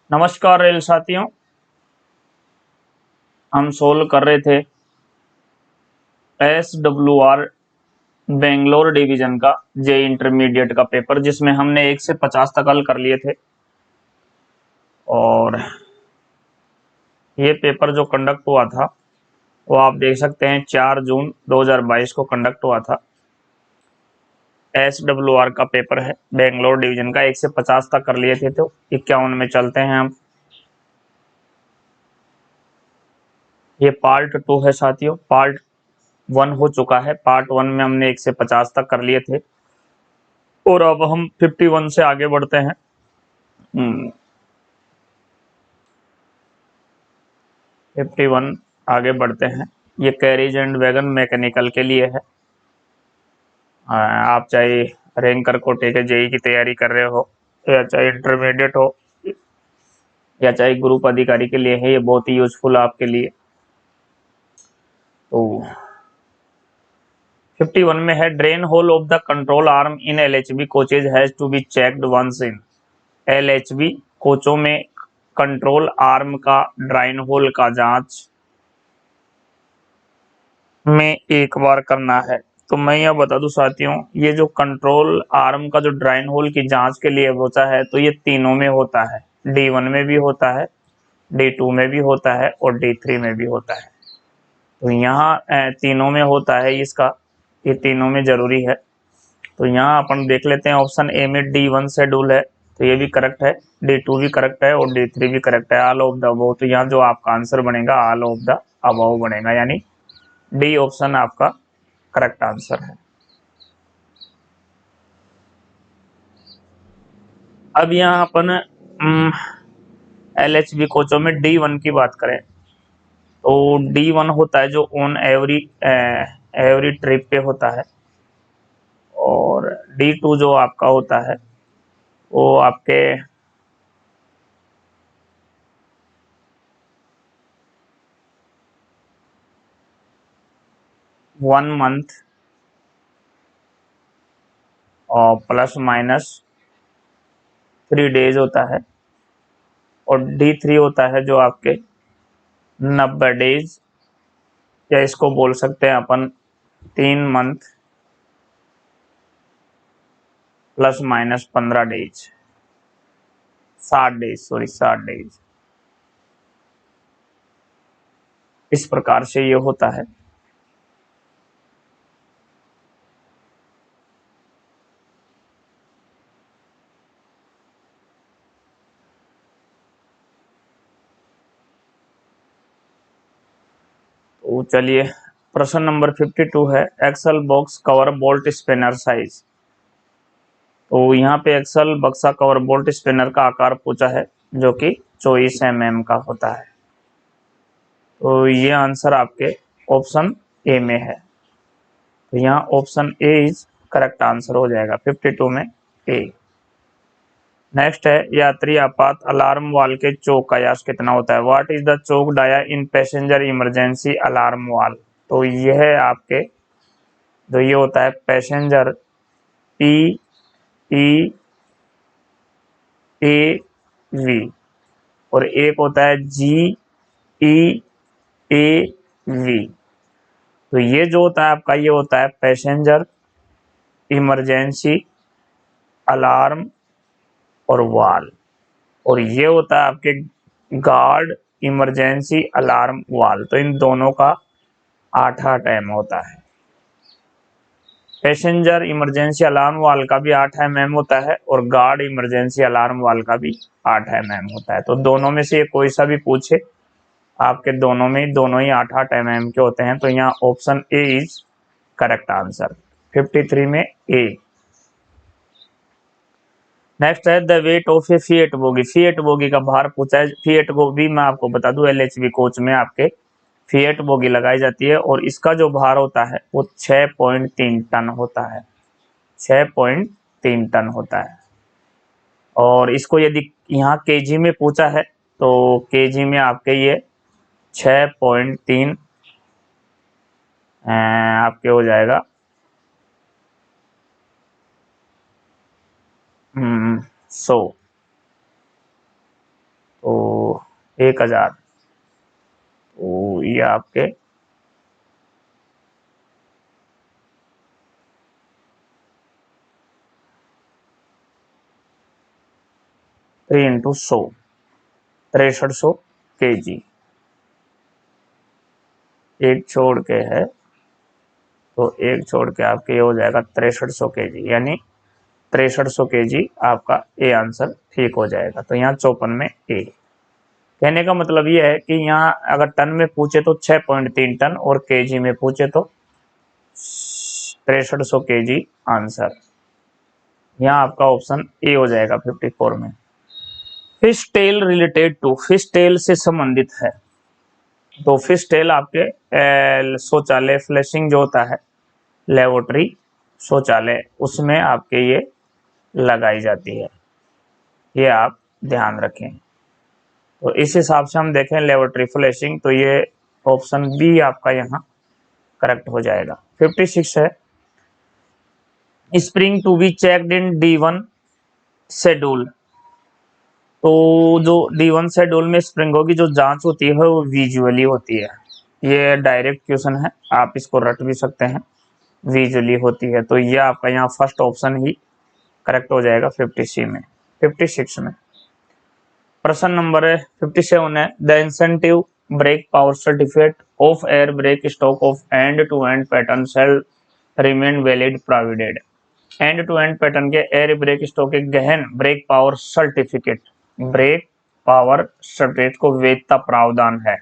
नमस्कार रेल साथियों। हम सोल्व कर रहे थे SWR बेंगलोर डिवीजन का जे इंटरमीडिएट का पेपर, जिसमें हमने 1 से 50 तक हल कर लिए थे। और ये पेपर जो कंडक्ट हुआ था वो आप देख सकते हैं 4 जून 2022 को कंडक्ट हुआ था। SWR का पेपर है बेंगलोर डिवीजन का, 1 से 50 तक कर लिए थे। तो 51 में चलते हैं हम। ये पार्ट 2 है साथियों। पार्ट 1 हो चुका है। पार्ट 1 में हमने 1 से 50 तक कर लिए थे और अब हम 51 से आगे बढ़ते हैं। 51 आगे बढ़ते हैं। ये कैरिज एंड वैगन मैकेनिकल के लिए है। आप चाहे रैंकर कोटे के जेई की तैयारी कर रहे हो, या चाहे इंटरमीडिएट हो, या चाहे ग्रुप अधिकारी के लिए है, ये बहुत ही यूजफुल आपके लिए। तो 51 में है, drain hole of the control arm in LHB coaches has to be checked once in. LHB कोचों में कंट्रोल आर्म का ड्राइन होल का जांच में एक बार करना है। तो मैं यह बता दूं साथियों, ये जो कंट्रोल आर्म का जो ड्राइन होल की जांच के लिए होता है, तो ये तीनों में होता है। D1 में भी होता है, D2 में भी होता है और D3 में भी होता है। तो यहाँ तीनों में होता है इसका, ये तीनों में जरूरी है। तो यहाँ अपन देख लेते हैं, ऑप्शन ए में D1 शेड्यूल है, तो ये भी करेक्ट है। D2 भी करेक्ट है और D3 भी करेक्ट है। ऑल ऑफ द अबव, तो यहाँ जो आपका आंसर बनेगा ऑल ऑफ द अबव बनेगा, यानी डी ऑप्शन आपका करेक्ट आंसर है। अब यहाँ अपन LHB कोचों में D1 की बात करें, तो D1 होता है जो ऑन एवरी ट्रिप पे होता है। और D2 जो आपका होता है वो आपके 1 मंथ और प्लस माइनस 3 डेज होता है। और D3 होता है जो आपके 90 डेज, या इसको बोल सकते हैं अपन 3 month plus minus 15 days, 60 days. इस प्रकार से ये होता है। तो चलिए, प्रश्न नंबर 52 है, axle box cover bolt spinner size. तो यहाँ पे एक्सल बक्सा कवर बोल्ट स्पिनर का आकार पूछा है, जो कि 24 mm का होता है। तो ये आंसर आपके ऑप्शन ए में है। तो यहाँ option A is correct answer हो जाएगा 52 में ए। नेक्स्ट है, यात्री आपात अलार्म वाल के चोक का व्यास कितना होता है। What is the choke dia in passenger emergency alarm valve. तो यह है आपके, जो ये होता है पैसेंजर PEAV, और एक होता है GEAV। तो ये जो होता है आपका, ये होता है पैसेंजर इमरजेंसी अलार्म और वाल, और ये होता है आपके गार्ड इमरजेंसी अलार्म वाल। तो इन दोनों का 8-8 mm होता है। पैसेंजर इमरजेंसी अलार्म वाल का भी 8 mm होता है और गार्ड इमरजेंसी अलार्म वाल का भी 8 mm होता है। तो दोनों में से कोई सा भी पूछे आपके, दोनों ही 8-8 mm के होते हैं। तो यहाँ option A is correct answer 53 में ए। नेक्स्ट है, the weight of a FIAT bogie. Fiat bogie का भार पूछा है। फिएट बोगी मैं आपको बता दूं, LHB कोच में आपके फिएट बोगी लगाई जाती है और इसका जो भार होता है वो 6.3 टन होता है। 6.3 टन होता है। और इसको यदि यहाँ केजी में पूछा है, तो केजी में आपके ये 6.3 आपके हो जाएगा 100। 1000। तो ये आपके 3 इंटू 100, 6300 kg। एक छोड़ के है तो एक छोड़ के आपके ये हो जाएगा 6300 kg, यानी 6300 kg आपका ए आंसर ठीक हो जाएगा। तो यहाँ 54 में ए। कहने का मतलब ये है कि यहाँ अगर टन में पूछे तो 6.3 टन और केजी में पूछे तो 6300 kg आंसर। यहाँ आपका ऑप्शन ए हो जाएगा 54 में। Fish tail related to, fish tail से संबंधित है। तो फिश टेल आपके शौचालय फ्लशिंग जो होता है, लेबोरेटरी शौचालय, उसमें आपके ये लगाई जाती है, ये आप ध्यान रखें। तो इस हिसाब से हम देखें लेबोरेटरी फ्लशिंग, तो ये ऑप्शन बी आपका यहाँ करेक्ट हो जाएगा। 56 है spring to be checked in D1 schedule. तो जो D1 शेड्यूल में स्प्रिंगों की जो जांच होती है वो विजुअली होती है। ये डायरेक्ट क्वेश्चन है, आप इसको रट भी सकते हैं, विजुअली होती है। तो ये आपका यहाँ फर्स्ट ऑप्शन ही करेक्ट हो जाएगा 56 में। प्रश्न नंबर 57 है the incentive brake power certificate of air brake stock of end to end pattern shall remain valid provided. End to end pattern के एयर ब्रेक स्टॉक के गहन ब्रेक पावर सर्टिफिकेट को वैधता प्रावधान है।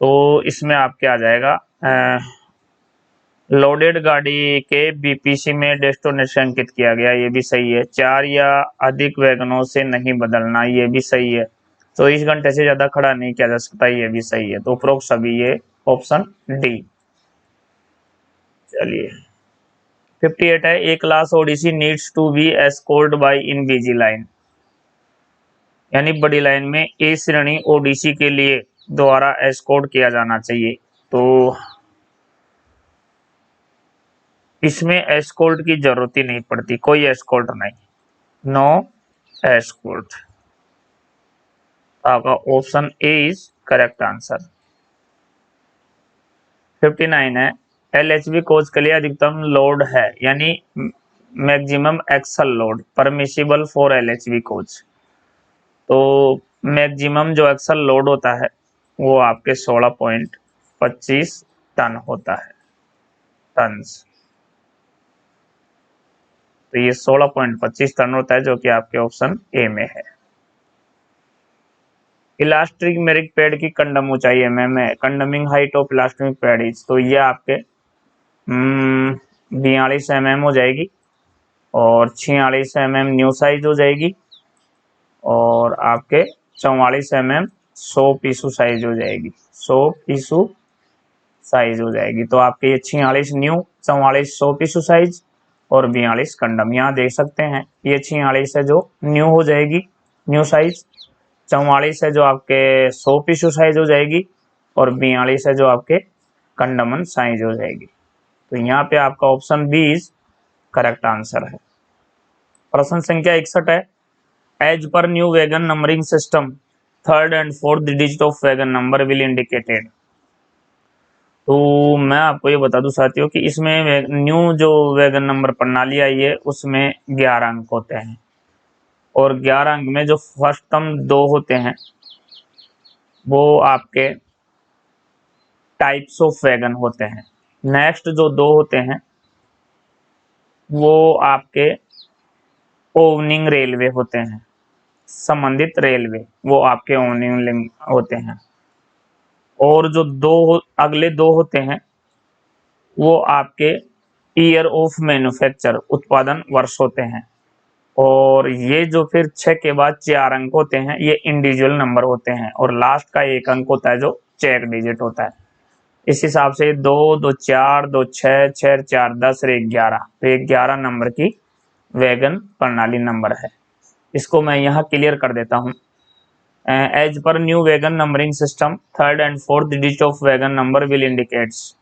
तो इसमें आपके आ जाएगा लोडेड गाड़ी के बीपीसी में डेस्टिनेशन अंकित किया गया, ये भी सही है। 4 या अधिक वैगनों से नहीं बदलना, ये भी सही है। 24 घंटे से ज्यादा खड़ा नहीं किया जा सकता, ये भी सही है। तो उपरोक्त सभी ये ऑप्शन डी। चलिए 58 है A class ODC needs to be escort by in busy line, यानी बड़ी लाइन में ए श्रेणी ओडीसी के लिए द्वारा एस्कोर्ट किया जाना चाहिए। तो इसमें एस्कोर्ट की जरूरत ही नहीं पड़ती, कोई एस्कोर्ट नहीं, नो एस्कोर्ट। आपका option A is correct answer. 59 है एलएचबी कोच के लिए अधिकतम लोड है, यानी maximum axle load permissible for LHB coach. तो मैक्सिमम जो एक्सल लोड होता है वो आपके 16.25 टन होता है, टन्स। तो ये 16.25 टन होता है, जो कि आपके ऑप्शन ए में है। इलास्टिक मेरिक पैड की कंडम ऊंचाई एमएम है, कंडमिंग height of elastic pad is, तो ये आपके 42 mm हो जाएगी और 46 mm न्यू साइज हो जाएगी और आपके 44 mm 100 पीसू साइज हो जाएगी, 100 पीसू साइज हो जाएगी। तो आपके ये 46 न्यू, 44 100 पीसू साइज और 42 कंडम। यहाँ देख सकते हैं ये 46 है जो न्यू हो जाएगी, न्यू साइज, 44 है जो आपके 100 पीसू साइज हो जाएगी और 42 है जो आपके कंडमन साइज हो जाएगी। तो यहाँ पे आपका option B is correct answer है। प्रश्न संख्या 61 है as per new wagon numbering system third and fourth digit of wagon number will indicated. तो मैं आपको ये बता दूं साथियों कि इसमें न्यू जो वैगन नंबर प्रणाली आई है उसमें 11 अंक होते हैं और 11 अंक में जो फर्स्टम 2 होते हैं वो आपके टाइप्स ऑफ वैगन होते हैं। नेक्स्ट जो 2 होते हैं वो आपके ओवनिंग रेलवे होते हैं, संबंधित रेलवे वो आपके ओवनिंग होते हैं। और जो अगले 2 होते हैं वो आपके ईयर ऑफ मैन्युफैक्चर उत्पादन वर्ष होते हैं। और ये जो फिर 6 के बाद 4 अंक होते हैं ये इंडिविजुअल नंबर होते हैं और लास्ट का 1 अंक होता है जो चेक डिजिट होता है। इस हिसाब से 2 2 4 2 6 6 4 10 और 11, तो ये 11 नंबर की वैगन प्रणाली नंबर है। इसको मैं यहाँ क्लियर कर देता हूँ। As per new wagon numbering system third and fourth digit of wagon number will indicates.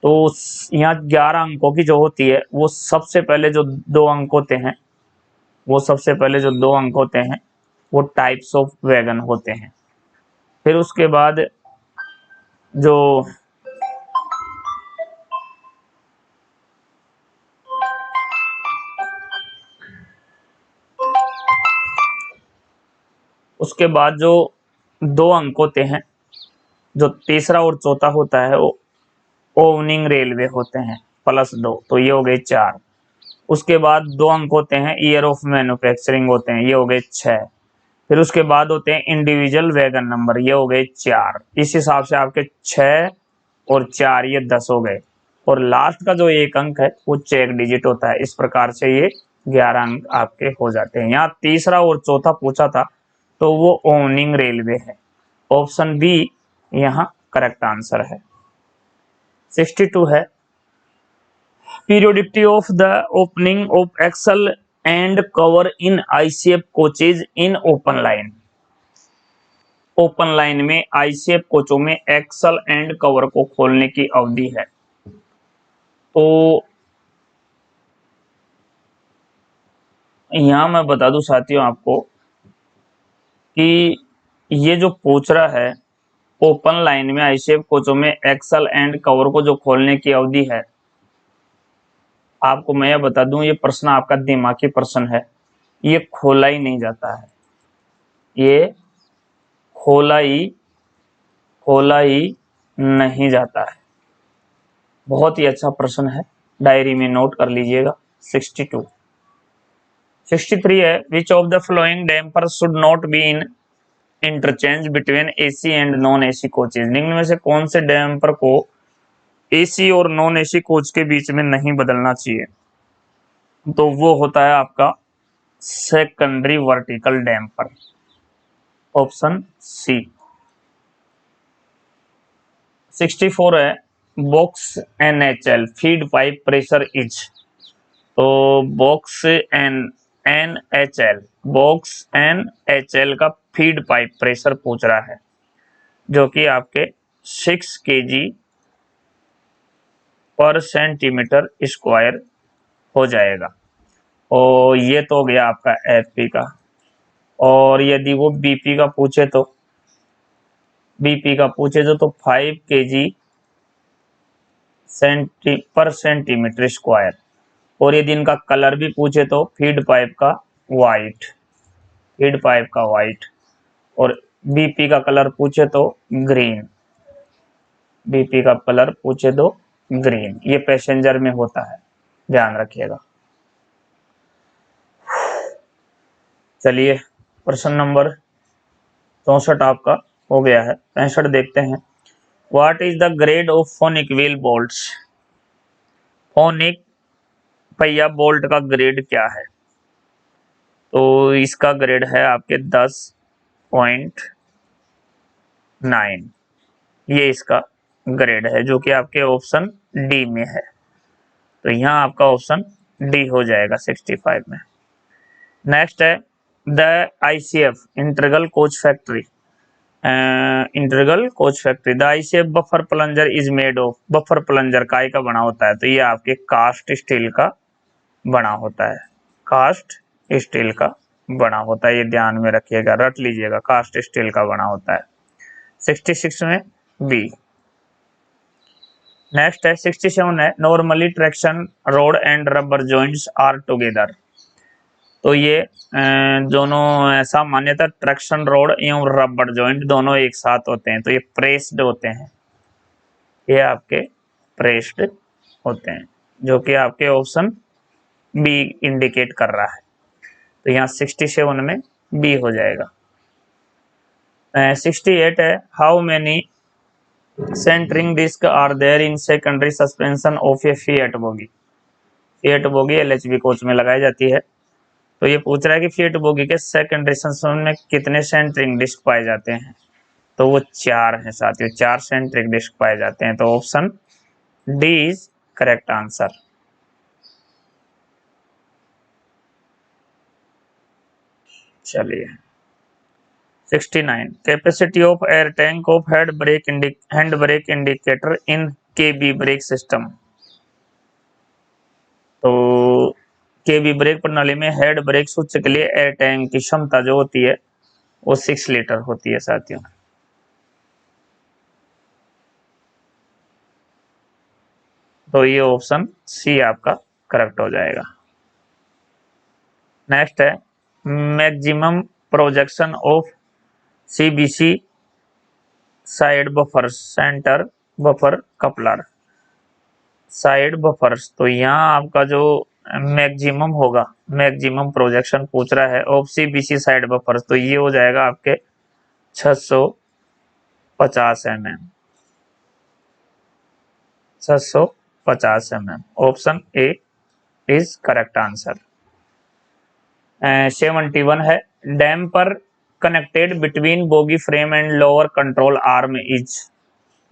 तो यहाँ 11 अंकों की जो होती है वो सबसे पहले जो 2 अंक होते हैं, वो सबसे पहले जो 2 अंक होते हैं वो टाइप्स ऑफ वैगन होते हैं। फिर उसके बाद जो दो अंक होते हैं, जो तीसरा और चौथा होता है वो ओवनिंग रेलवे होते हैं, +2, तो ये हो गए 4। उसके बाद 2 अंक होते हैं ईयर ऑफ मैन्युफैक्चरिंग होते हैं, ये हो गए 6। फिर उसके बाद होते हैं इंडिविजुअल वैगन नंबर, ये हो गए 4। इस हिसाब से आपके 6 और 4 ये 10 हो गए, और लास्ट का जो 1 अंक है वो चेक डिजिट होता है। इस प्रकार से ये 11 अंक आपके हो जाते हैं। यहाँ तीसरा और चौथा पूछा था तो वो ओवनिंग रेलवे है। ऑप्शन बी यहाँ करेक्ट आंसर है। 62 है periodicity of the opening of axle and cover in ICF coaches in open line। Open line में ICF कोचों में एक्सल एंड कवर को खोलने की अवधि है। तो यहां मैं बता दूं साथियों आपको कि ये जो पूछ रहा है ओपन लाइन में ICF कोचों में एक्सल एंड कवर को जो खोलने की अवधि है, आपको मैं यह बता दूं ये प्रश्न आपका दिमागी प्रश्न है, ये खोला ही नहीं जाता है, ये खोला ही नहीं जाता है। बहुत ही अच्छा प्रश्न है, डायरी में नोट कर लीजिएगा। 62। 63 है विच of the flowing damper should not be in interchange between AC and non AC coaches. निम्न में से कौन से डैम्पर को AC और नॉन AC कोच के बीच में नहीं बदलना चाहिए? तो वो होता है आपका secondary vertical damper, option C. 64 है box NHL feed pipe pressure is. तो बॉक्स NHL का फीड पाइप प्रेशर पूछ रहा है, जो कि आपके 6 kg पर सेंटीमीटर स्क्वायर हो जाएगा। और ये तो हो गया आपका FP का। और यदि वो BP का पूछे तो तो 5 kg पर सेंटीमीटर स्क्वायर। और यदि इनका कलर भी पूछे तो फीड पाइप का वाइट, और BP का कलर पूछे तो ग्रीन, ये पैसेंजर में होता है, ध्यान रखिएगा। चलिए प्रश्न नंबर 64 आपका हो गया है। 65 देखते हैं। What is the grade of phonic wheel bolts? Phonic पहिया बोल्ट का ग्रेड क्या है? तो इसका ग्रेड है आपके 10.9, ये इसका ग्रेड है, जो कि आपके ऑप्शन डी में है। तो यहाँ आपका ऑप्शन डी हो जाएगा 65 में। नेक्स्ट है the ICF integral coach factory the ICF buffer plunger is made of. Buffer plunger काय का बना होता है? तो ये आपके कास्ट स्टील का बना होता है, ये ध्यान में रखिएगा, रट लीजिएगा, कास्ट स्टील का बना होता है। 66 में बी। नेक्स्ट है 67 है normally traction rod and rubber joints are together. तो ये दोनों सामान्यतः ट्रैक्शन रोड एवं रबर जॉइंट दोनों एक साथ होते हैं, तो ये प्रेस्ड होते हैं, जो कि आपके ऑप्शन बी इंडिकेट कर रहा है। तो यहाँ 67 में बी हो जाएगा। 68 है how many centering disc are there in secondary suspension of a FIAT bogie. LHB coach में लगाई जाती है। तो ये पूछ रहा है कि फिएट बोगी के सेकेंडरी सस्पेंशन में कितने सेंटरिंग डिस्क पाए जाते हैं? तो वो 4 हैं साथियों, 4 सेंटरिंग डिस्क पाए जाते हैं। तो option D is correct answer. चलिए 69 capacity of air tank of hand brake indicator in KB brake system. तो KB ब्रेक प्रणाली में हेड ब्रेक सूचक के लिए एयर टैंक की क्षमता जो होती है वो 6 लीटर होती है साथियों। तो ये ऑप्शन सी आपका करेक्ट हो जाएगा। नेक्स्ट है maximum projection of CBC side buffer centre buffer coupler. Side buffers, तो यहाँ आपका जो मैक्सिमम होगा, मैक्सिमम प्रोजेक्शन पूछ रहा है ऑफ सीबीसी साइड बफर्स, तो ये हो जाएगा आपके 650 mm। 650 mm, option A is correct answer. 71 है damper connected between bogie frame and lower control arm is.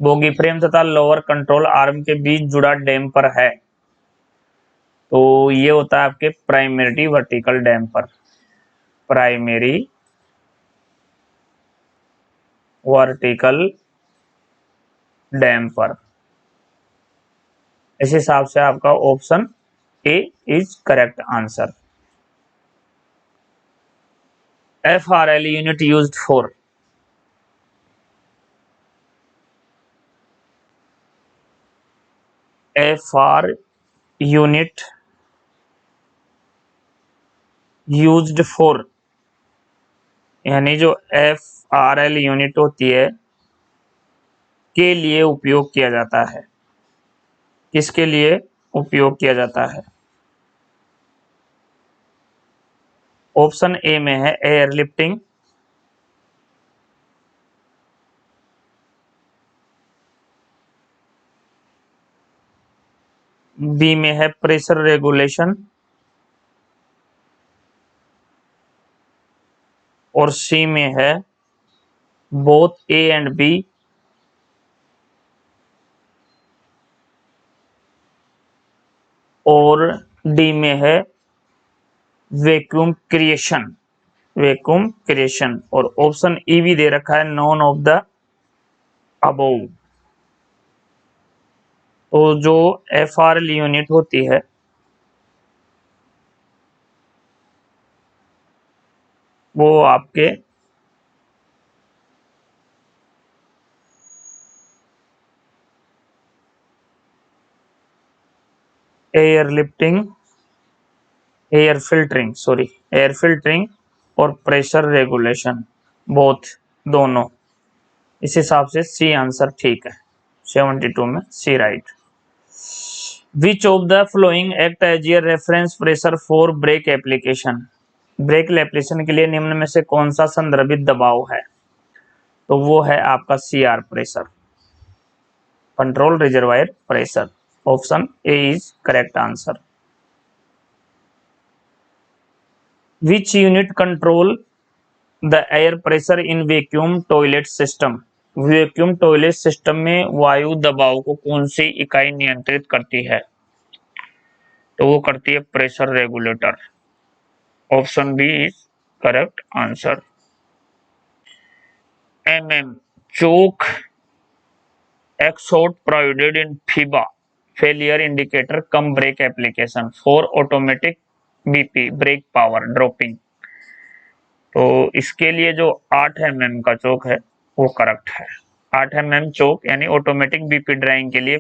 Bogie frame तथा लोअर कंट्रोल आर्म के बीच जुड़ा डैम्पर है, तो ये होता है आपके primary vertical damper. Primary vertical damper. इस हिसाब से आपका option A is correct answer. FRL unit used for. FR unit used for, यानी जो FRL यूनिट होती है के लिए उपयोग किया जाता है। किसके लिए उपयोग किया जाता है? ऑप्शन ए में है एयरलिफ्टिंग, बी में है प्रेशर रेगुलेशन और सी में है बोथ ए एंड बी और डी में है वैक्यूम क्रिएशन। वैक्यूम क्रिएशन और ऑप्शन ई भी दे रखा है नॉन ऑफ द अबोव। तो जो FRL यूनिट होती है वो आपके एयरलिफ्टिंग, एयर फिल्टरिंग और प्रेशर रेगुलेशन, बोथ, दोनों। इस हिसाब से सी आंसर ठीक है। 72 में C right. Which of the flowing act as a reference pressure for brake application. Brake application के लिए निम्न में से कौन सा संदर्भित दबाव है? तो वो है आपका CR pressure, control reservoir pressure. Option A is correct answer. Which unit control the air pressure in vacuum toilet system. Vacuum toilet system में वायु दबाव को कौन सी इकाई नियंत्रित करती है? तो वो करती है pressure regulator. Option B is correct answer. Choke exhaust provided in FIBA failure indicator cum brake application for automatic BP brake power dropping। तो इसके लिए जो 8 mm का चोक है वो करेक्ट है। 8 mm चोक यानी ऑटोमेटिक बीपी ड्राइंग के लिए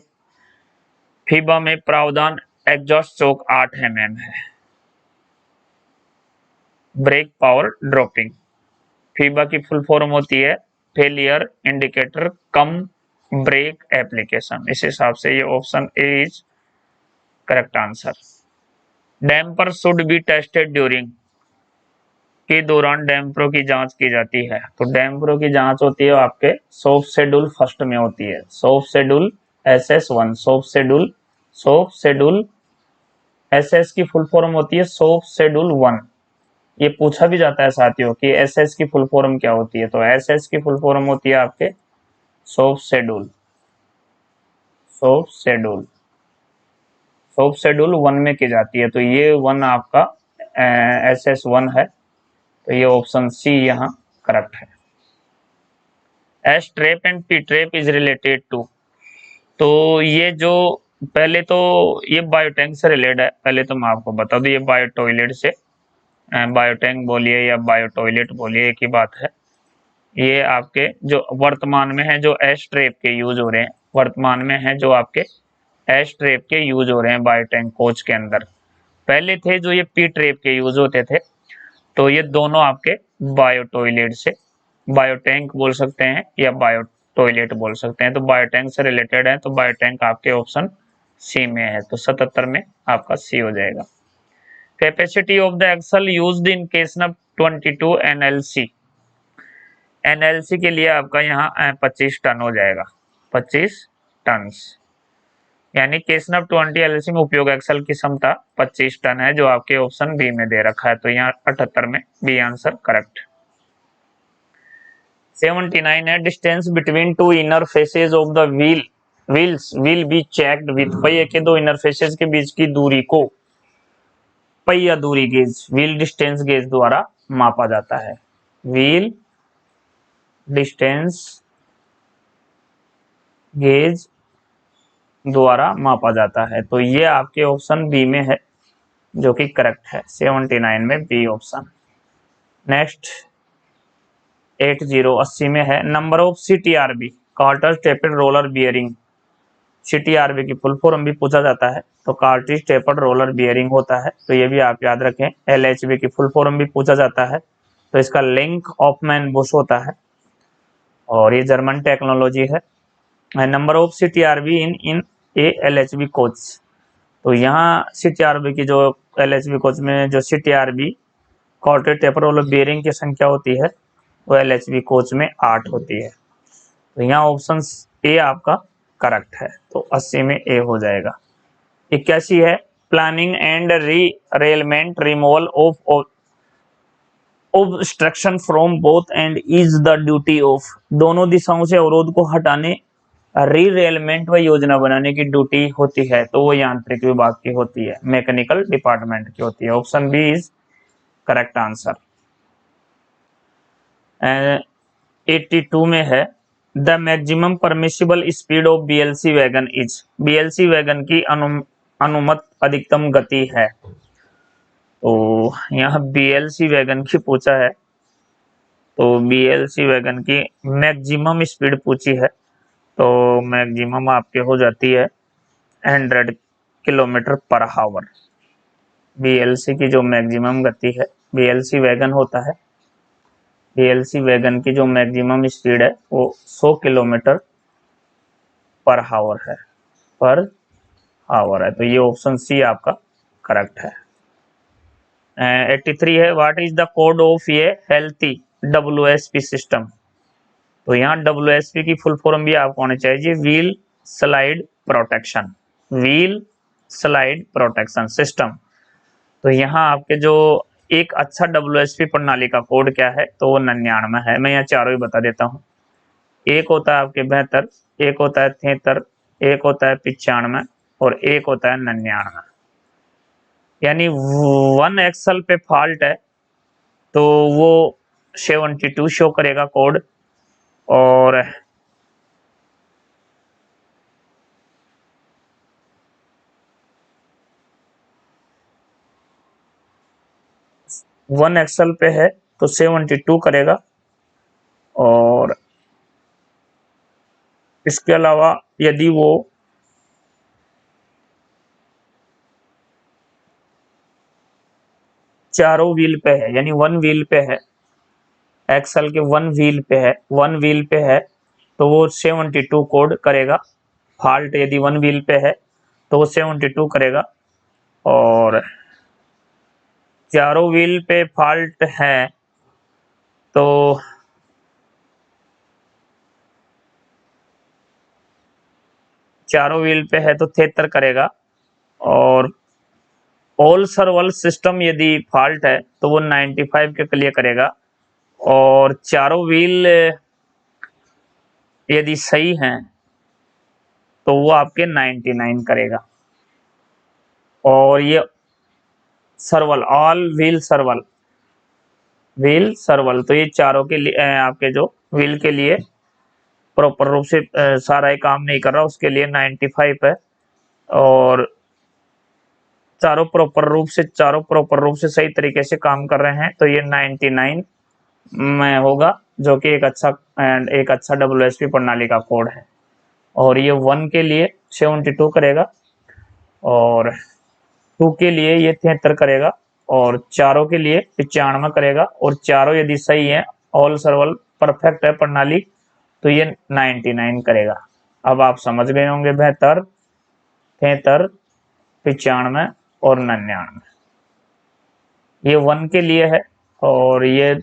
FIBA में प्रावधान एग्जॉस्ट चोक 8 mm है। ब्रेक पावर ड्रॉपिंग, FIBA की फुल फॉर्म होती है फेलियर इंडिकेटर कम ब्रेक एप्लीकेशन। इस हिसाब से ये option A is correct answer. Damper should be tested during के दौरान डैम्परों की जांच की जाती है। तो डैम्परों की जांच होती है आपके सॉफ्ट शेड्यूल फर्स्ट में होती है। Soft schedule SS1, soft schedule SS की फुल फॉर्म होती है सॉफ्ट शेड्यूल 1। ये पूछा भी जाता है साथियों कि SS की फुल फॉर्म क्या होती है। तो SS की फुल फॉर्म होती है आपके सॉफ्ट शेड्यूल। सॉफ्ट शेड्यूल 1 में की जाती है, तो ये 1 आपका SS1 है, तो ये ऑप्शन सी यहाँ करेक्ट है। S trap and P trap is related to. तो ये जो पहले तो ये बायोटैंक से रिलेटेड है। पहले तो मैं आपको बता दूं ये बायो टॉयलेट से बायोटैंक बोलिए या बायो टॉयलेट बोलिए, एक ही बात है। ये आपके जो वर्तमान में है, जो एश ट्रेप के यूज हो रहे हैं, वर्तमान में है जो आपके एश ट्रेप के यूज हो रहे हैं बायोटैंक कोच के अंदर। पहले थे जो ये पी ट्रेप के यूज होते थे। तो ये दोनों आपके बायो टॉयलेट से, बायोटैंक बोल सकते हैं या बायो टॉयलेट बोल सकते हैं। तो बायोटैंक से रिलेटेड है, तो बायोटैंक आपके ऑप्शन सी में है। तो 77 में आपका सी हो जाएगा। Capacity of the axle used in casnub 22 NLC. NLC के लिए आपका यहाँ 25 टन हो जाएगा, 25 टन। यानी केसनप 20 एलएलसी में उपयोग एक्सल की क्षमता 25 टन है, जो आपके ऑप्शन बी में दे रखा है। तो यहाँ 78 में बी आंसर करेक्ट। 79 है distance between two inner faces of the wheels will be checked with. पहिए के दो इनर फेसेस के बीच की दूरी को पहिया दूरी गेज, व्हील डिस्टेंस गेज द्वारा मापा जाता है। व्हील डिस्टेंस गेज द्वारा मापा जाता है। तो ये आपके ऑप्शन बी में है, जो कि करेक्ट है। 79 में बी ऑप्शन। नेक्स्ट 80 में है number of CTRB cartridge tapered roller bearing. CTRB की फुल फॉर्म भी पूछा जाता है, तो कार्ट्रिज टेपर्ड रोलर बियरिंग होता है। तो ये भी आप याद रखें। एलएचबी की फुल फॉर्म भी पूछा जाता है, तो इसका लिंक ऑफमैन बुश होता है, और ये जर्मन टेक्नोलॉजी है। Number of CTRB in a LHB coach. तो यहाँ सीटीआरबी की जो एलएचबी कोच में जो CTRB cartridge tapered roller bearing की संख्या होती है, वो एलएचबी कोच में 8 होती है। तो यहाँ ऑप्शन ए आपका करेक्ट है। तो 80 में ए हो जाएगा। 81 है planning and rerailment removal of obstruction from both end is the duty of. दोनों दिशाओं से अवरोध को हटाने रीरेलमेंट व योजना बनाने की ड्यूटी होती है। तो वो यांत्रिक विभाग की होती है, मैकेनिकल डिपार्टमेंट की होती है। Option B is correct answer. 82 में है the maximum permissible speed of BLC wagon is. BLC wagon की अनुमत अधिकतम गति है। तो यहाँ बीएलसी वैगन की पूछा है, तो बीएलसी वैगन की मैक्सिमम स्पीड पूछी है। तो मैक्सिमम आपके हो जाती है 100 किलोमीटर पर आवर। बीएलसी की जो मैक्सिमम गति है, बीएलसी वैगन होता है, बीएलसी वैगन की जो मैक्सिमम स्पीड है वो 100 किलोमीटर पर आवर है, पर आवर है। तो ये ऑप्शन सी आपका करेक्ट है। 83 है what is the code of ये हेल्थी डब्ल्यूएसपी सिस्टम। तो यहाँ डब्ल्यूएसपी की फुल फॉर्म भी आपको होनी चाहिए, wheel slide protection, wheel slide protection system. तो यहाँ आपके जो एक अच्छा डब्ल्यूएसपी प्रणाली का कोड क्या है, तो वो 99 है। मैं यहाँ चारों ही बता देता हूँ। एक होता है आपके 72, एक होता है 73, एक होता है 95 और एक होता है 99। यानी 1 एक्सल पे फॉल्ट है तो वो 72 शो करेगा कोड, और वन एक्सल पे है तो 72 करेगा। और इसके अलावा यदि वो चारों व्हील पे है, यानी 1 व्हील पे है, एक्सल के 1 व्हील पे है, 1 व्हील पे है, तो वो 72 कोड करेगा। फॉल्ट यदि 1 व्हील पे है तो वो 72 करेगा। और चारों व्हील पे फॉल्ट है तो चारों व्हील पे है तो 73 करेगा। और ऑल सर्वल सिस्टम यदि फॉल्ट है तो वो 95 के लिए करेगा। और चारों व्हील यदि सही हैं तो वो आपके 99 करेगा। और ये सर्वल, ऑल व्हील सर्वल, व्हील सर्वल, तो ये चारों के लिए आपके जो व्हील के लिए प्रॉपर रूप से सारा ही काम नहीं कर रहा, उसके लिए 95 है। और चारों प्रॉपर रूप से सही तरीके से काम कर रहे हैं तो ये 99 में होगा, जो कि एक अच्छा WSP प्रणाली का कोड है। और ये 1 के लिए 72 करेगा और 2 के लिए ये 73 करेगा और चारों के लिए 95 करेगा और चारों यदि सही है, ऑल सर्वल परफेक्ट है प्रणाली, तो ये 99 करेगा। अब आप समझ गए होंगे 72, 73, 95 और 99। ये 1 के लिए है और ये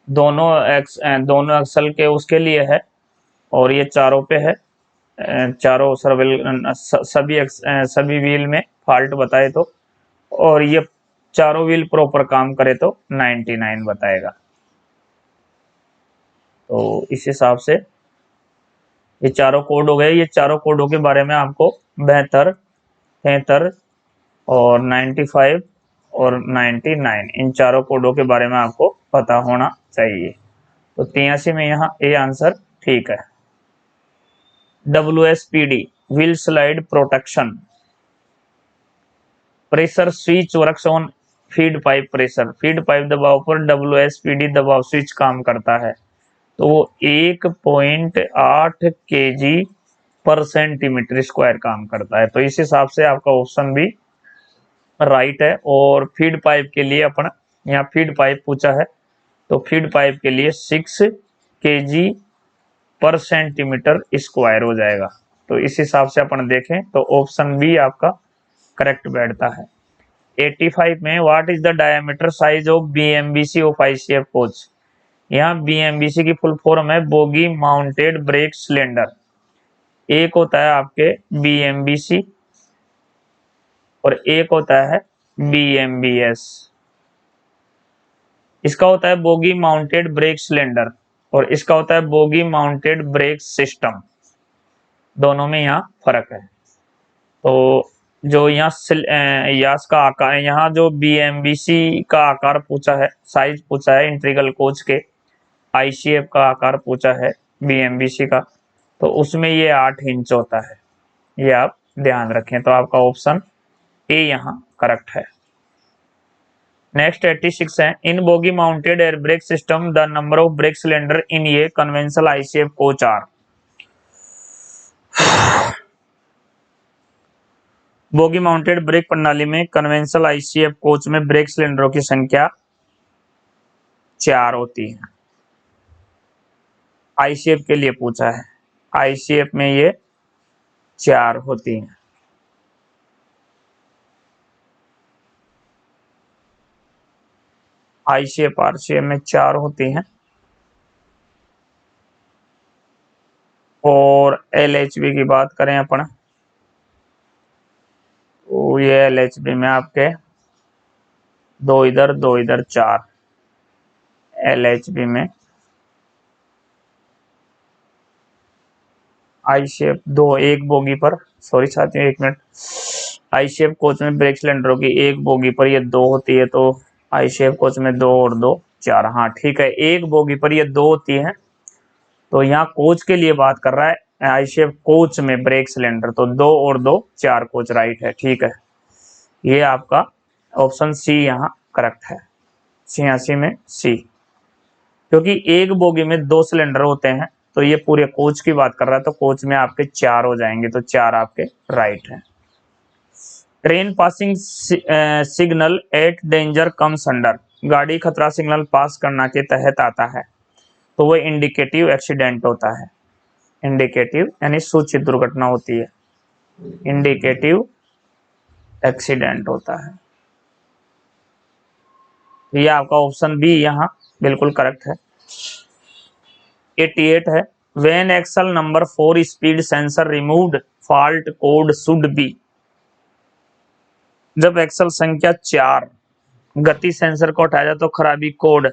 दोनों एक्सल के उसके लिए है और ये चारों पे है। चारों सभी व्हील में फॉल्ट बताए तो, और ये चारों व्हील प्रॉपर काम करे तो 99 बताएगा। तो इस हिसाब से ये चारों कोड हो गए। ये चारों कोडों के बारे में आपको 72, 73 और 95 और 99 इन चारों कोडों के बारे में आपको पता होना चाहिए। तो 83 में यहाँ ए आंसर ठीक है। WSPD wheel slide protection pressure switch works on feed pipe pressure. Feed pipe दबाव पर WSPD दबाव स्विच काम करता है। तो वो 1.8 kg पर सेंटीमीटर स्क्वायर काम करता है। तो इस हिसाब से आपका ऑप्शन भी राइट है। और फीड पाइप के लिए अपन यहाँ फीड पाइप पूछा है तो फीड पाइप के लिए 6 kg पर सेंटीमीटर स्क्वायर हो जाएगा। तो इस हिसाब से अपन देखें तो ऑप्शन बी आपका करेक्ट बैठता है। 85 में what is the diameter size of BMBC of ICF coach. यहाँ BMBC की फुल फॉर्म है बोगी माउंटेड ब्रेक सिलेंडर। एक होता है आपके BMBC और एक होता है BMBS। इसका होता है बोगी माउंटेड ब्रेक सिलेंडर और इसका होता है बोगी माउंटेड ब्रेक सिस्टम। दोनों में यहाँ फर्क है। तो जो यहाँ यास का आकार, यहाँ जो BMBC का आकार पूछा है, साइज पूछा है इंटीग्रल कोच के, ICF का आकार पूछा है BMBC का, तो उसमें ये 8 इंच होता है। ये आप ध्यान रखें। तो आपका ऑप्शन ए यहाँ करेक्ट है। नेक्स्ट 86 है in bogie mounted air brake system the number of brake cylinder in ये conventional ICF coach are. Bogie mounted brake प्रणाली में कन्वेंशनल ICF कोच में ब्रेक सिलेंडरों की संख्या 4 होती है। ICF के लिए पूछा है, ICF में ये 4 होती हैं। ICF RCF में 4 होती हैं। और LHB की बात करें अपन तो ये LHB में आपके 2 इधर 2 इधर 4। LHB में ICF 2 एक बोगी पर, सॉरी साथियों एक मिनट, ICF कोच में ब्रेक सिलेंडरों की एक बोगी पर ये 2 होती है। तो ICF कोच में 2 और 2 4। हाँ ठीक है, एक बोगी पर ये 2 होती है। तो यहाँ कोच के लिए बात कर रहा है ICF कोच में ब्रेक सिलेंडर, तो 2 और 2 4 कोच राइट है। ठीक है, ये आपका ऑप्शन सी यहाँ करेक्ट है। 86 में सी, क्योंकि एक बोगी में 2 सिलेंडर होते हैं तो ये पूरे कोच की बात कर रहा है, तो कोच में आपके 4 हो जाएंगे, तो 4 आपके राइट हैं। Train passing signal eight danger comes under. गाड़ी खतरा सिग्नल पास करना के तहत आता है तो वो इंडिकेटिव एक्सीडेंट होता है। इंडिकेटिव यानी सूचित दुर्घटना होती है, इंडिकेटिव एक्सीडेंट होता है। ये आपका ऑप्शन बी यहाँ बिल्कुल करेक्ट है। 88 है when axle number 4 speed sensor removed fault code should be. जब एक्सल संख्या 4 गति सेंसर को हटाया जाए तो खराबी कोड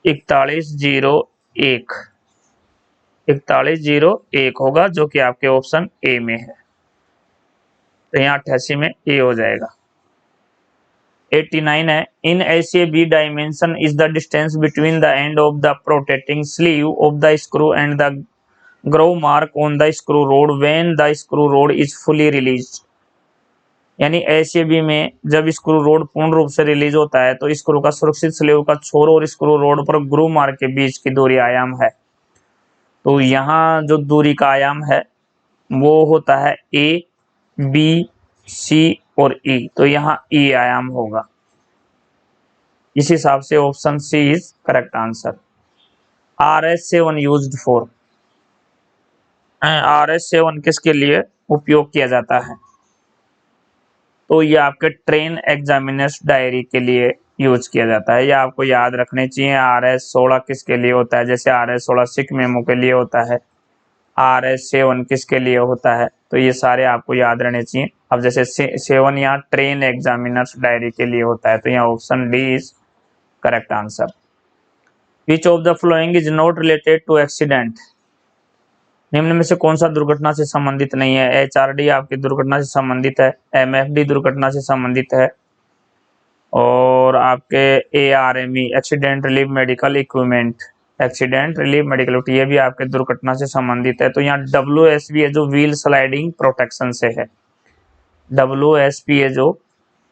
4101 होगा, जो कि आपके ऑप्शन ए में है। तो यहाँ 88 में ए हो जाएगा। 89 है इन ACB dimension is the distance between the end of the protecting sleeve of the screw and the Grove mark on the screw road when the screw road is fully released. यानी ACB में जब screw road पूर्ण रूप से release होता है तो screw का सुरक्षित स्लीव का छोर और स्क्रू रोड पर ग्रूव मार्क के बीच की दूरी आयाम है। तो यहाँ जो दूरी का आयाम है वो होता है ए, बी, सी और ई। तो यहाँ ई आयाम होगा। इस हिसाब से option C is correct answer. RS7 used for, RS7 किसके लिए उपयोग किया जाता है? तो ये आपके ट्रेन एग्जामिनर्स डायरी के लिए यूज किया जाता है। या आपको याद रखने चाहिए। RS16 किसके लिए होता है? जैसे RS16 सिख मेमो के लिए होता है। RS7 किसके लिए होता है? तो ये सारे आपको याद रहने चाहिए। अब जैसे 7 यहाँ ट्रेन एग्जामिनर्स डायरी के लिए होता है। तो यहाँ option D is correct answer. Which of the following is not related to accident? निम्न में से कौन सा दुर्घटना से संबंधित नहीं है? HRD आपकी दुर्घटना से संबंधित है, MFD दुर्घटना से संबंधित है, और आपके ARME accident relief medical equipment, accident relief medical, ये भी आपके दुर्घटना से संबंधित है। तो यहाँ WSP है जो व्हील स्लाइडिंग प्रोटेक्शन से है। WSP है जो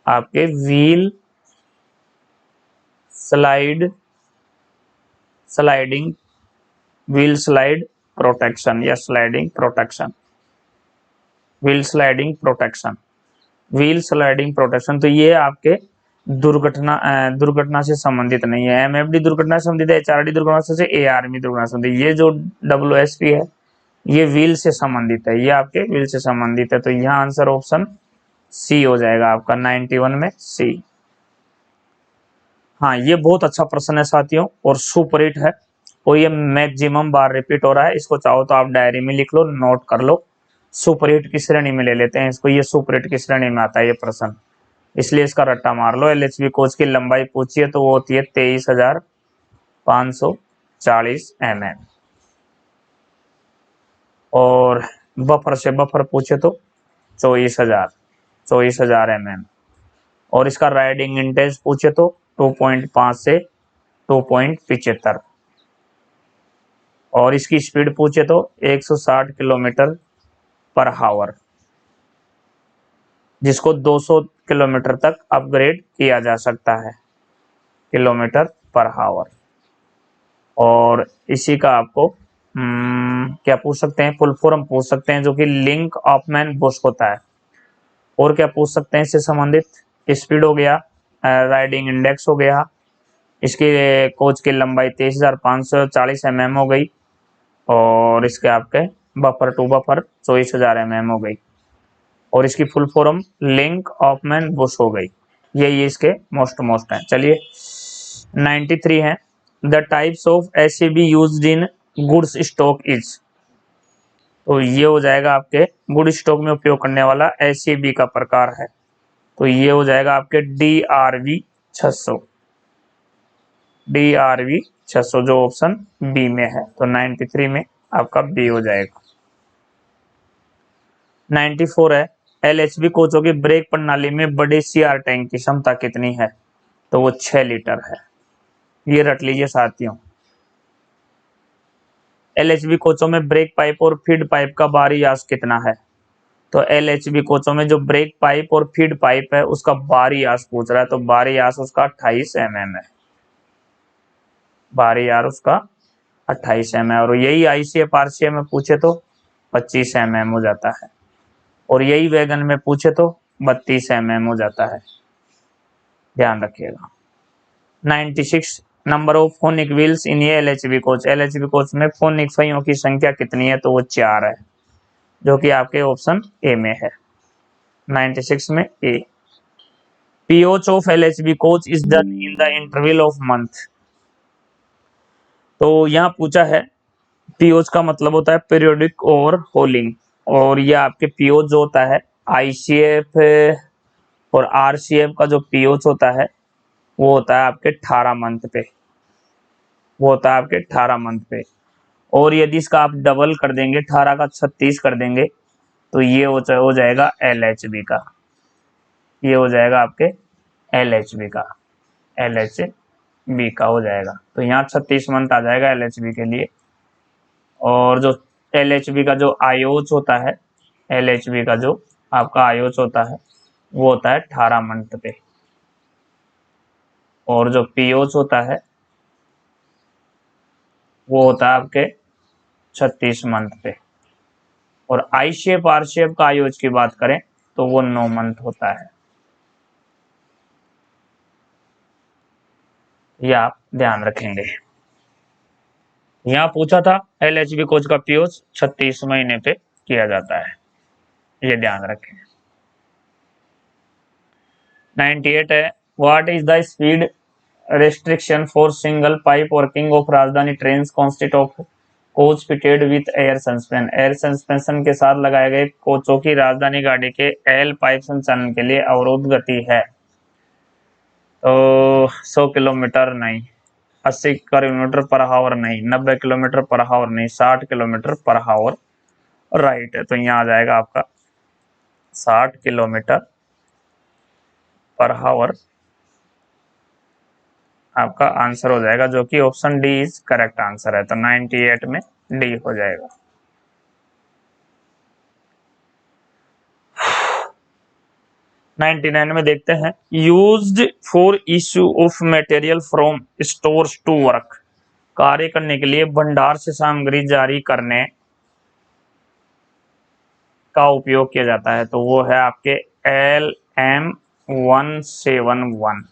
आपके wheel sliding wheel slide protection या sliding protection, wheel sliding protection, wheel sliding protection. तो ये आपके दुर्घटना से संबंधित नहीं है। MFD दुर्घटना से संबंधित है, HRD दुर्घटना से, ARME दुर्घटना से संबंधित। ये जो WSP है ये व्हील से संबंधित है, ये आपके व्हील से संबंधित है। तो यहाँ आंसर ऑप्शन सी हो जाएगा आपका 91 में सी। हाँ, ये बहुत अच्छा प्रश्न है साथियों और सुपर हिट है और ये मैक्सिमम बार रिपीट हो रहा है। इसको चाहो तो आप डायरी में लिख लो, नोट कर लो। सुपर हिट की श्रेणी में ले लेते हैं इसको। ये सुपर हिट की श्रेणी में आता है ये प्रश्न, इसलिए इसका रट्टा मार लो। LHB कोच की लंबाई पूछिए तो वो होती है 23,540 mm, और बफर से बफर पूछे तो 24,000 mm, और इसका राइडिंग इंडेक्स पूछे तो 2.5 से 2.75, और इसकी स्पीड पूछे तो 160 किलोमीटर पर हावर, जिसको 200 किलोमीटर तक अपग्रेड किया जा सकता है, किलोमीटर पर हावर। और इसी का आपको क्या पूछ सकते हैं? फुल फॉर्म पूछ सकते हैं, जो कि लिंक ऑफ मैन बुश होता है। और क्या पूछ सकते हैं इससे संबंधित? स्पीड हो गया, राइडिंग इंडेक्स हो गया, इसके कोच की लंबाई 23,540 mm हो गई, और इसके आपके बफर टू बफर 24,000 mm हो गई, और इसकी full form link of man Bush हो गई। ये इसके मोस्ट हैं। चलिए 93 है। The types of SCB used in goods stock is. तो ये हो जाएगा आपके गुड स्टॉक में उपयोग करने वाला SCB का प्रकार है। तो ये हो जाएगा आपके DRV 600, DRV 600 जो ऑप्शन बी में है। तो 93 में आपका बी हो जाएगा। 94 है। LHB कोचों की ब्रेक प्रणाली में बड़े CR टैंक की क्षमता कितनी है? तो वो 6 लीटर है। ये रट लीजिए साथियों। LHB कोचों में ब्रेक पाइप और फीड पाइप का बाहरी व्यास कितना है? तो LHB कोचों में जो ब्रेक पाइप और फीड पाइप है उसका बाहरी व्यास पूछ रहा है। तो बाहरी व्यास उसका 28 mm है। बाहरी व्यास उसका 28 mm है, और यही ICF RCF में पूछे तो 25 mm हो जाता है, और यही वैगन में पूछे तो 32 mm हो जाता है। ध्यान रखिएगा। 96 नंबर ऑफ फोनिक व्हील्स इन ये LHB कोच। LHB कोच में फोनिक पहियों की संख्या कितनी है? तो वो 4 है, जो कि आपके ऑप्शन ए में है। 96 में ए। POH of LHB coach is done in the interval of month. तो यहाँ पूछा है POH का मतलब होता है पीरियोडिक ओवर होलिंग, और ये आपके POH जो होता है ICF और RCF का जो POH होता है वो होता है आपके 18 मंथ पे, वो होता है आपके 18 मंथ पे। और यदि इसका आप डबल कर देंगे, 18 का 36 कर देंगे, तो ये हो जाएगा LHB का, ये हो जाएगा आपके LHB का, LHB का हो जाएगा। तो यहाँ 36 मंथ आ जाएगा LHB के लिए। और जो LHB का जो IOH होता है, LHB का जो आपका IOH होता है वो होता है 18 मंथ पे, और जो पीओच होता है वो होता है आपके 36 मंथ पे। और आई शेप आर शेप का आईओच की बात करें तो वो 9 मंथ होता है। ये आप ध्यान रखेंगे। यहाँ पूछा था एलएचबी कोच का पीओच 36 महीने पे किया जाता है, ये ध्यान रखें। 98 है, what is the speed restriction for single pipe working of राजधानी trains consist of coach fitted with air suspension. Air suspension के साथ लगाए गए कोचों की राजधानी गाड़ी के एल पाइप संचालन के लिए अवरोध गति है तो 100 किलोमीटर नहीं, 80 किलोमीटर पर आवर नहीं, 90 किलोमीटर पर आवर नहीं, 60 किलोमीटर पर आवर राइट है। तो यहाँ आ जाएगा आपका 60 किलोमीटर पर आवर आपका आंसर हो जाएगा, जो कि option D is correct answer है। तो 98 में डी हो जाएगा। नाइनटी 99 में देखते हैं, used for issue of material from stores to work, कार्य करने के लिए भंडार से सामग्री जारी करने का उपयोग किया जाता है। तो वो है आपके LM171,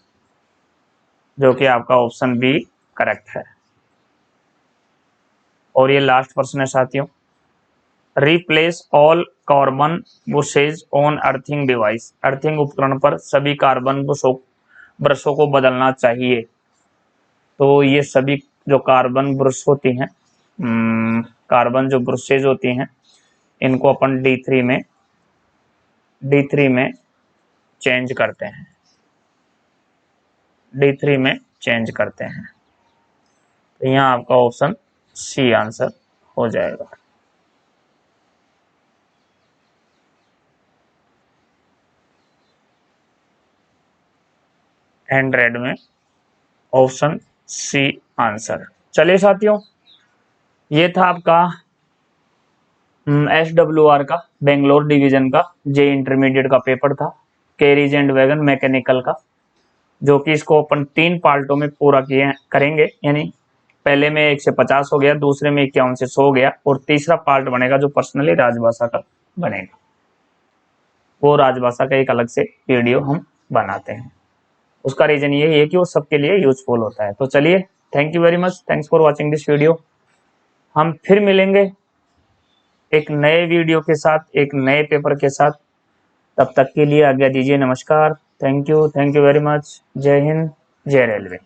जो कि आपका ऑप्शन बी करेक्ट है। और ये लास्ट प्रश्न है साथियों, replace all carbon bushes on earthing device, earthing उपकरण पर सभी कार्बन ब्रशों को बदलना चाहिए। तो ये सभी जो कार्बन ब्रश होती हैं, कार्बन जो ब्रशेज होती हैं, इनको अपन D3 में चेंज करते हैं, D3 में चेंज करते हैं। तो यहाँ आपका ऑप्शन सी आंसर हो जाएगा। एंड्रॉइड में ऑप्शन सी आंसर। चलिए साथियों, ये था आपका SWR का बेंगलोर डिवीजन का जे इंटरमीडिएट का पेपर था, कैरिज एंड वैगन मैकेनिकल का, जो कि इसको अपन 3 पार्टों में पूरा करेंगे। यानी पहले में 1 से 50 हो गया, दूसरे में 51 से 100 हो गया, और तीसरा पार्ट बनेगा जो पर्सनली राजभाषा का बनेगा। वो राजभाषा का एक अलग से वीडियो हम बनाते हैं। उसका रीजन यही है कि वो सबके लिए यूजफुल होता है। तो चलिए, thank you very much, thanks for watching this video. हम फिर मिलेंगे एक नए वीडियो के साथ, एक नए पेपर के साथ। तब तक के लिए आज्ञा दीजिए, नमस्कार, थैंक यू वेरी मच, जय हिंद, जय रेलवे।